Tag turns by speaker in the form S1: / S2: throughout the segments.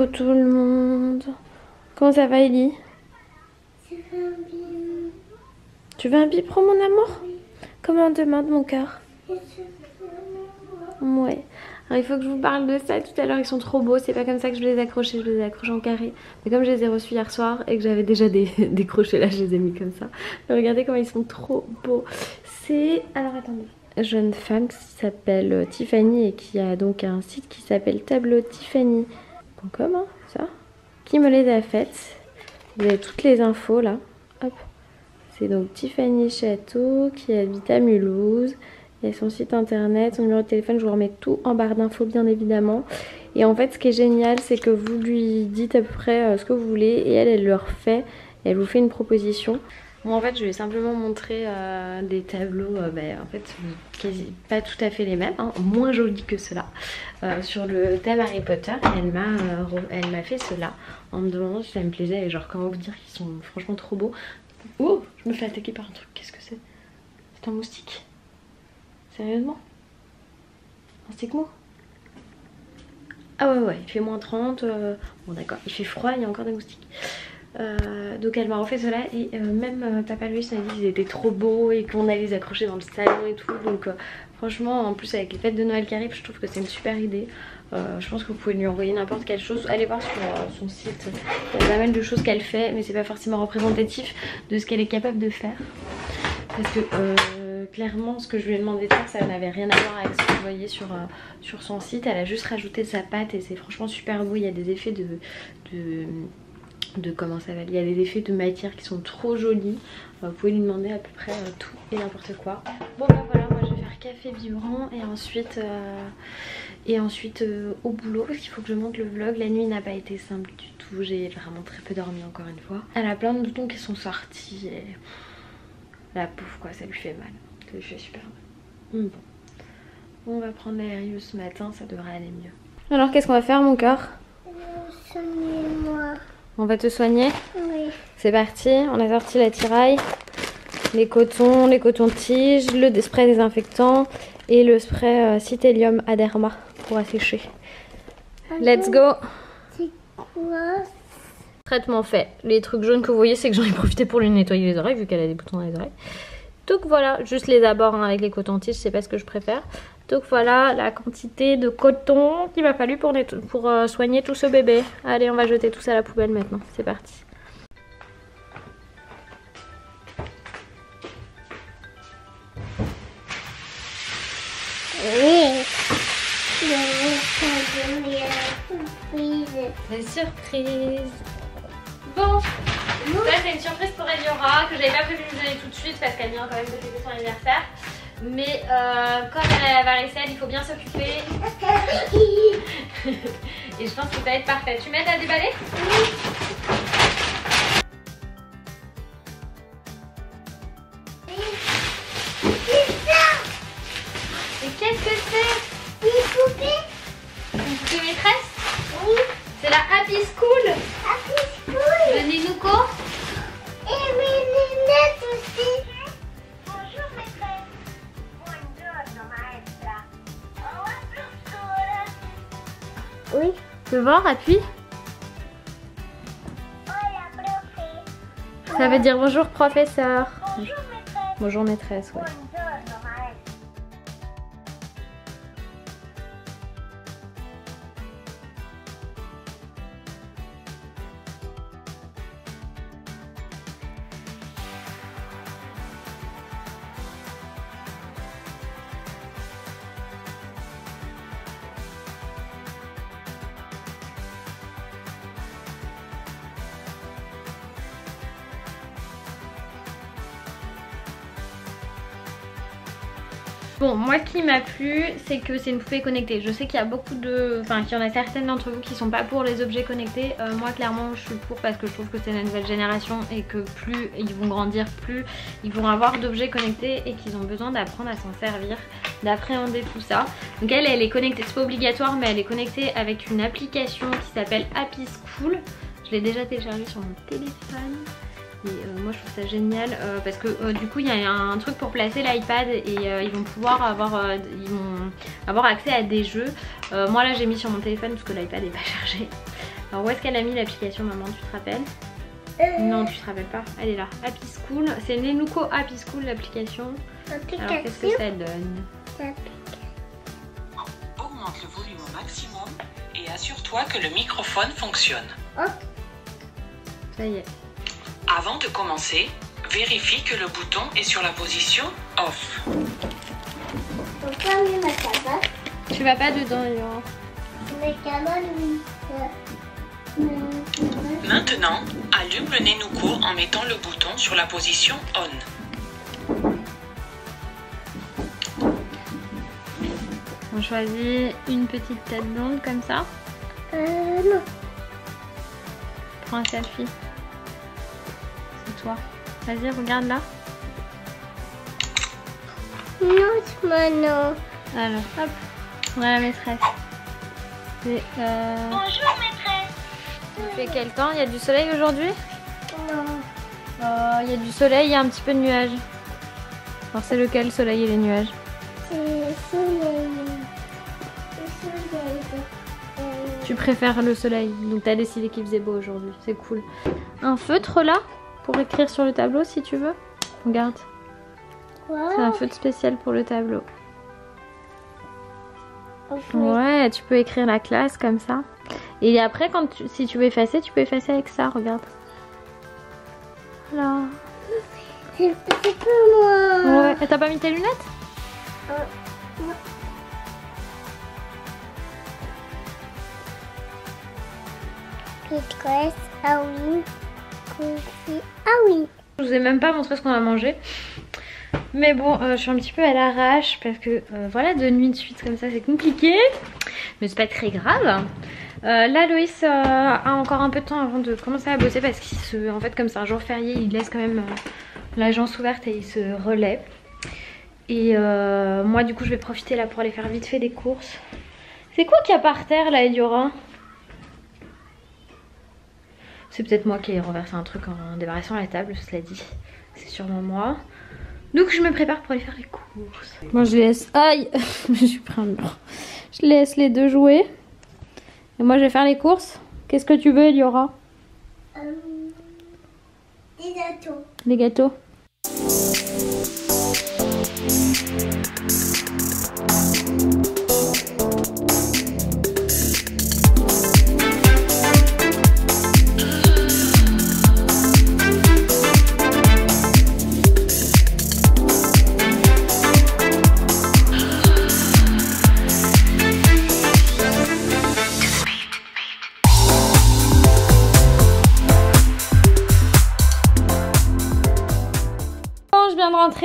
S1: Hello tout le monde. Comment ça va Ellie?
S2: Ça va bien.
S1: Tu veux un biberon mon amour?
S2: Oui.
S1: Comme on demande mon cœur.
S2: Et ça va.
S1: Ouais. Alors il faut que je vous parle de ça tout à l'heure, ils sont trop beaux. C'est pas comme ça que je les ai accrochés, je les ai accrochés en carré. Mais comme je les ai reçus hier soir et que j'avais déjà des crochets là, je les ai mis comme ça. Mais regardez comment ils sont trop beaux. C'est... Alors attendez. Une jeune femme qui s'appelle Tiffany et qui a donc un site qui s'appelle tableautiffany.com, hein, ça, qui me les a faites. Vous avez toutes les infos là. Hop. C'est donc Tiffany Château qui habite à Mulhouse. Il y a son site internet, son numéro de téléphone, je vous remets tout en barre d'infos bien évidemment. Et en fait ce qui est génial c'est que vous lui dites à peu près ce que vous voulez et elle le refait et elle vous fait une proposition. Moi en fait je vais simplement montrer des tableaux en fait pas tout à fait les mêmes, hein, moins jolis que ceux-là, sur le thème Harry Potter. Elle m'a fait ceux-là en me demandant si ça me plaisait et genre comment vous dire qu'ils sont franchement trop beaux. Oh, je me fais attaquer par un truc, qu'est-ce que c'est? C'est un moustique? Sérieusement? Un stick mou? Ah ouais, il fait moins 30, bon d'accord, il fait froid, il y a encore des moustiques. Donc elle m'a refait cela et même Papa Louis m'a dit qu'ils étaient trop beaux et qu'on allait les accrocher dans le salon et tout. Donc franchement en plus avec les fêtes de Noël qui arrivent je trouve que c'est une super idée. Je pense que vous pouvez lui envoyer n'importe quelle chose. Allez voir sur son site, il y a pas mal de choses qu'elle fait mais c'est pas forcément représentatif de ce qu'elle est capable de faire. Parce que clairement ce que je lui ai demandé de faire ça n'avait rien à voir avec ce que vous voyez sur son site. Elle a juste rajouté sa pâte et c'est franchement super beau. Il y a des effets de comment ça va, il y a des effets de matière qui sont trop jolis. Vous pouvez lui demander à peu près tout et n'importe quoi. Bon bah voilà, moi je vais faire café biberon et ensuite au boulot parce qu'il faut que je monte le vlog. La nuit n'a pas été simple du tout, j'ai vraiment très peu dormi encore une fois. Elle a plein de boutons qui sont sortis et la pauvre quoi, ça lui fait mal, ça lui fait super mal. Bon, on va prendre l'aérien ce matin, ça devrait aller mieux. Alors qu'est-ce qu'on va faire mon cœur?
S2: Soignez-moi.
S1: On va te soigner?
S2: Oui.
S1: C'est parti, on a sorti la tiraille, les cotons-tiges, le spray désinfectant et le spray Citélium Aderma pour assécher. Let's go!
S2: C'est quoi?
S1: Traitement fait. Les trucs jaunes que vous voyez, c'est que j'en ai profité pour lui nettoyer les oreilles vu qu'elle a des boutons dans les oreilles. Donc voilà, juste les abords hein, avec les cotons-tiges, c'est pas ce que je préfère. Donc voilà la quantité de coton qu'il m'a fallu pour soigner tout ce bébé. Allez, on va jeter tout ça à la poubelle maintenant. C'est parti.
S2: Oui. Surprise.
S1: Une surprise. Bon, ça c'est une surprise pour Eliora que j'avais pas prévu de lui donner tout de suite parce qu'elle vient quand même de fêter son anniversaire. Mais comme elle a la varicelle, il faut bien s'occuper. Et je pense que ça va être parfait. Tu m'aides à déballer? Et qu'est-ce que c'est?
S2: Une poupée?
S1: Une poupée maîtresse?
S2: Oui.
S1: C'est la Happy School
S2: Happy School.
S1: de Nenuko.
S2: Et mes lunettes aussi. Bonjour maîtresse. Buongiorno maestra. Au revoir professeur. Oui.
S1: Tu veux voir, appuie.
S2: Hola profe.
S1: Ça veut dire bonjour professeur.
S2: Bonjour maîtresse.
S1: Bonjour maîtresse, ouais.
S2: Buongiorno maestra.
S1: Bon, moi ce qui m'a plu, c'est que c'est une poupée connectée. Je sais qu'il y a beaucoup de... Enfin, qu'il y en a certaines d'entre vous qui sont pas pour les objets connectés. Moi clairement je suis pour parce que je trouve que c'est la nouvelle génération et que plus ils vont grandir, plus ils vont avoir d'objets connectés et qu'ils ont besoin d'apprendre à s'en servir, d'appréhender tout ça. Donc elle est connectée, c'est pas obligatoire mais elle est connectée avec une application qui s'appelle Happy School. Je l'ai déjà téléchargée sur mon téléphone. Et moi je trouve ça génial parce que du coup il y a un truc pour placer l'iPad et ils vont pouvoir avoir accès à des jeux. Moi là j'ai mis sur mon téléphone parce que l'iPad n'est pas chargé. Alors où est-ce qu'elle a mis l'application maman, tu te rappelles? Non, tu te rappelles pas. Elle est là. Happy School. C'est Nenuco Happy School l'application. Alors qu'est-ce que ça donne?
S3: Augmente le volume au maximum et assure-toi que le microphone fonctionne.
S1: Ça y est.
S3: Avant de commencer, vérifie que le bouton est sur la position off.
S1: Tu vas pas dedans, Eliora.
S3: Maintenant, allume le Nenuco en mettant le bouton sur la position on.
S1: On choisit une petite tête blonde comme ça.
S2: Non.
S1: Prends un selfie. C'est toi. Vas-y, regarde là.
S2: Non, c'est moi, non.
S1: Alors, hop. On a la maîtresse.
S2: Bonjour, maîtresse.
S1: Il fait quel temps? Il y a du soleil aujourd'hui?
S2: Non.
S1: Il y a du soleil, il y a un petit peu de nuages. Alors c'est lequel, le soleil et les nuages?
S2: C'est le soleil. Le soleil.
S1: Tu préfères le soleil, donc t'as décidé qu'il faisait beau aujourd'hui, c'est cool. Un feutre là, pour écrire sur le tableau si tu veux. Regarde, c'est un feutre spécial pour le tableau. Ouais, tu peux écrire la classe comme ça. Et après, si tu veux effacer, tu peux effacer avec ça, regarde. Voilà.
S2: C'est pas moi.
S1: Ouais, t'as pas mis tes lunettes?
S2: Non. Maîtresse, ah oui. Ah oui.
S1: Je vous ai même pas montré ce qu'on a mangé. Mais bon, je suis un petit peu à l'arrache parce que voilà, de nuit de suite comme ça, c'est compliqué. Mais c'est pas très grave. Là, Loïs a encore un peu de temps avant de commencer à bosser parce qu'en fait, comme c'est un jour férié, il laisse quand même l'agence ouverte et il se relaie. Et moi, du coup, je vais profiter là pour aller faire vite fait des courses. C'est quoi qu'il y a par terre là, Eliora? C'est peut-être moi qui ai renversé un truc en débarrassant la table, cela dit. C'est sûrement moi. Donc je me prépare pour aller faire les courses. Moi je laisse... Aïe. Je suis pris un mur. Je laisse les deux jouer. Et moi je vais faire les courses. Qu'est-ce que tu veux, Eliora?
S2: Des gâteaux.
S1: Les gâteaux.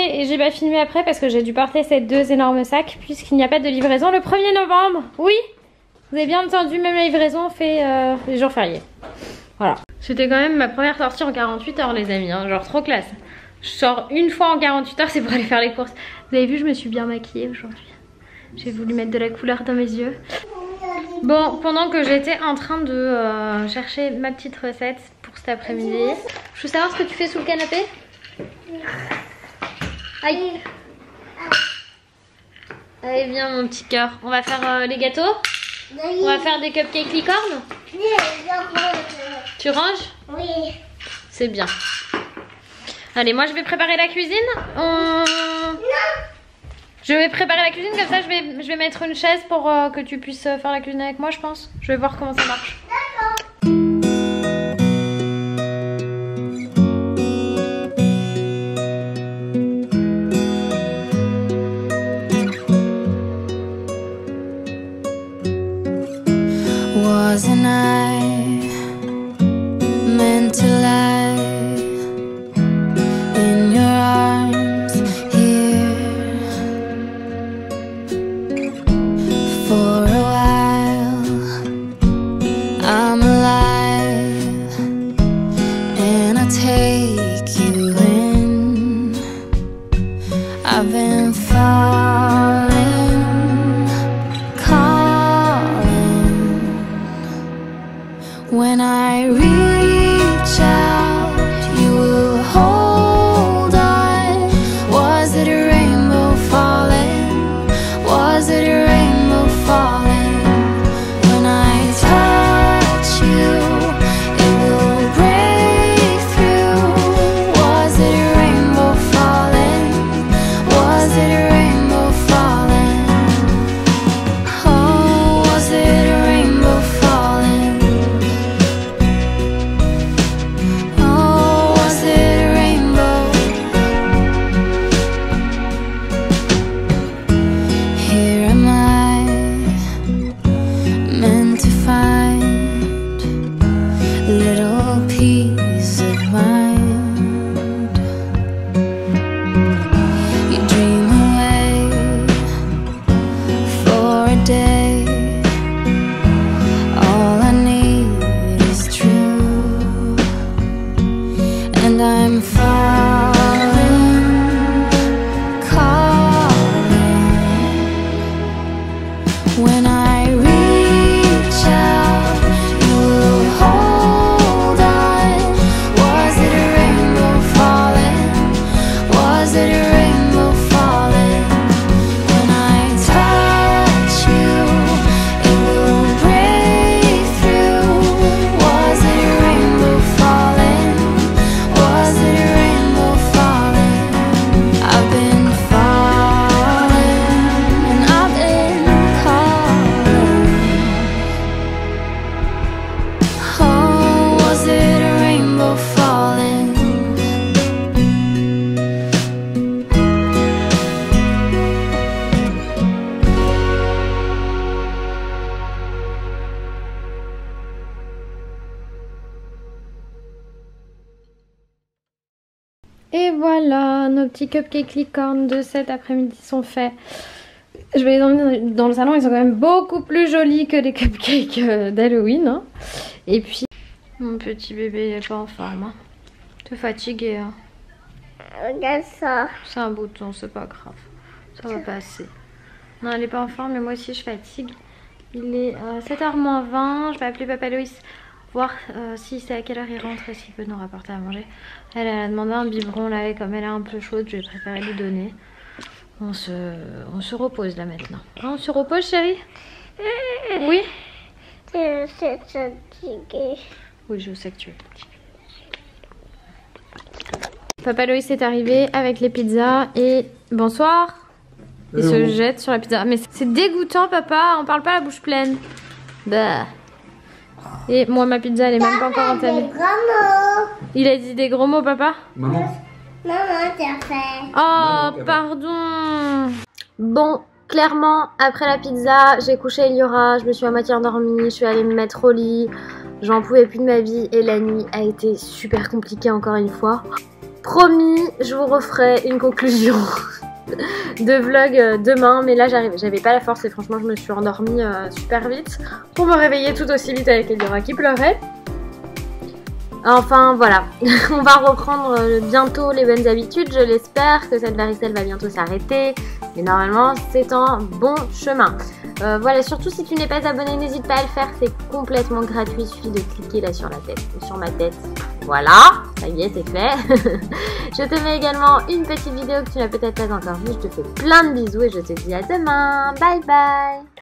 S1: Et j'ai pas filmé après parce que j'ai dû porter ces deux énormes sacs puisqu'il n'y a pas de livraison le 1er novembre. Oui, vous avez bien entendu, même la livraison fait les jours fériés. Voilà. C'était quand même ma première sortie en 48 heures les amis, hein, genre trop classe. Je sors une fois en 48 heures, c'est pour aller faire les courses. Vous avez vu, je me suis bien maquillée aujourd'hui. J'ai voulu mettre de la couleur dans mes yeux. Bon, pendant que j'étais en train de chercher ma petite recette pour cet après-midi. Je veux savoir ce que tu fais sous le canapé. Aïe. Allez viens mon petit cœur. On va faire les gâteaux. On va faire des cupcakes licornes. Tu ranges?
S2: Oui.
S1: C'est bien. Allez, moi je vais préparer la cuisine.
S2: Non.
S1: Je vais préparer la cuisine, comme ça je vais mettre une chaise pour que tu puisses faire la cuisine avec moi, je pense. Je vais voir comment ça marche.
S2: D'accord.
S4: Wasn't I meant to lie in your arms here for a while? and I'm falling, calling. When I reach out, you hold on. Was it a rainbow falling? Was it a rainbow falling? When I touch you, it will break through. Was it a rainbow falling? Was it a rainbow falling? I've been falling and I've been calling. Oh, was it a rainbow falling?
S1: Et voilà, nos petits cupcakes licornes de cet après-midi sont faits. Je vais les emmener dans le salon, ils sont quand même beaucoup plus jolis que les cupcakes d'Halloween. Hein. Et puis, mon petit bébé n'est pas en forme. Hein. T'es fatigué. Hein.
S2: Regarde ça.
S1: C'est un bouton, c'est pas grave. Ça va passer. Non, elle n'est pas en forme, mais moi aussi je fatigue. Il est 7h-20, je vais appeler Papa Loïs. Voir si c'est à quelle heure il rentre et s'il peut nous rapporter à manger. Elle a demandé un biberon là et comme elle est un peu chaude, je vais préférer lui donner. On se repose là maintenant. Hein, on se repose chérie? Oui?
S2: Je suis fatiguée.
S1: Oui, je sais que tu es fatiguée. Papa Loïs est arrivé avec les pizzas et bonsoir. Il se jette sur la pizza. Mais c'est dégoûtant papa, on parle pas la bouche pleine. Bah. Et moi ma pizza elle est même pas encore entamée.
S2: Des gros mots.
S1: Il a dit des gros mots papa?
S5: Maman.
S2: Maman, t'as fait.
S1: Oh pardon. Bon, clairement après la pizza j'ai couché Eliora, je me suis à moitié endormie, je suis allée me mettre au lit. J'en pouvais plus de ma vie et la nuit a été super compliquée encore une fois. Promis, je vous referai une conclusion de vlog demain, mais là j'avais pas la force et franchement je me suis endormie super vite pour me réveiller tout aussi vite avec Eliora qui pleurait. Enfin voilà, on va reprendre bientôt les bonnes habitudes, je l'espère que cette varicelle va bientôt s'arrêter et normalement c'est en bon chemin. Voilà, surtout si tu n'es pas abonné, n'hésite pas à le faire, c'est complètement gratuit, il suffit de cliquer là sur la tête, sur ma tête. Voilà, ça y est, c'est fait. Je te mets également une petite vidéo que tu n'as peut-être pas encore vue, je te fais plein de bisous et je te dis à demain, bye bye.